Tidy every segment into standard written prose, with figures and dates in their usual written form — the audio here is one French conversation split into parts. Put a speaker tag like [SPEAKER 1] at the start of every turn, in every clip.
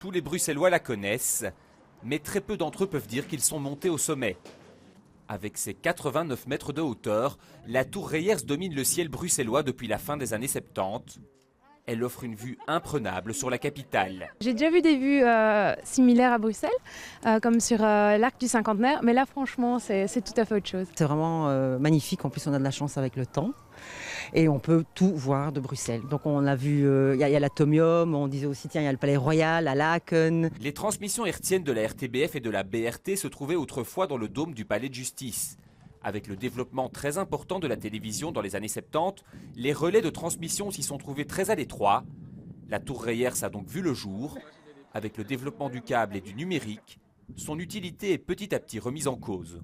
[SPEAKER 1] Tous les Bruxellois la connaissent, mais très peu d'entre eux peuvent dire qu'ils sont montés au sommet. Avec ses 89 mètres de hauteur, la tour Reyers domine le ciel bruxellois depuis la fin des années 70. Elle offre une vue imprenable sur la capitale.
[SPEAKER 2] J'ai déjà vu des vues similaires à Bruxelles, comme sur l'arc du Cinquantenaire, mais là franchement c'est tout à fait autre chose.
[SPEAKER 3] C'est vraiment magnifique, en plus on a de la chance avec le temps et on peut tout voir de Bruxelles. Donc on a vu, il y a l'Atomium, on disait aussi tiens il y a le Palais Royal à Laken.
[SPEAKER 1] Les transmissions hertziennes de la RTBF et de la BRT se trouvaient autrefois dans le dôme du Palais de Justice. Avec le développement très important de la télévision dans les années 70, les relais de transmission s'y sont trouvés très à l'étroit. La tour Reyers a donc vu le jour. Avec le développement du câble et du numérique, son utilité est petit à petit remise en cause.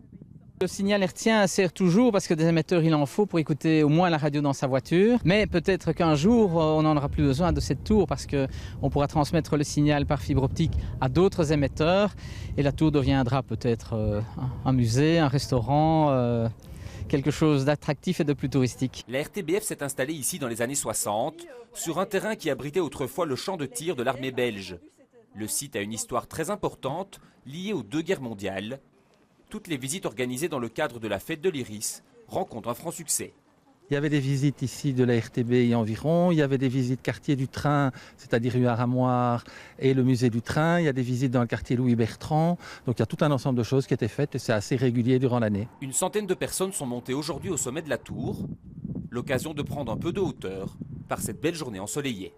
[SPEAKER 4] Le signal hertzien sert toujours parce que des émetteurs il en faut pour écouter au moins la radio dans sa voiture. Mais peut-être qu'un jour on n'en aura plus besoin de cette tour parce qu'on pourra transmettre le signal par fibre optique à d'autres émetteurs. Et la tour deviendra peut-être un musée, un restaurant, quelque chose d'attractif et de plus touristique.
[SPEAKER 1] La RTBF s'est installée ici dans les années 60, sur un terrain qui abritait autrefois le champ de tir de l'armée belge. Le site a une histoire très importante liée aux deux guerres mondiales. Toutes les visites organisées dans le cadre de la fête de l'Iris rencontrent un franc succès.
[SPEAKER 5] Il y avait des visites ici de la RTB et environ, il y avait des visites quartier du train, c'est-à-dire rue Aramoire et le musée du train, il y a des visites dans le quartier Louis Bertrand, donc il y a tout un ensemble de choses qui étaient faites et c'est assez régulier durant l'année.
[SPEAKER 1] Une centaine de personnes sont montées aujourd'hui au sommet de la tour, l'occasion de prendre un peu de hauteur par cette belle journée ensoleillée.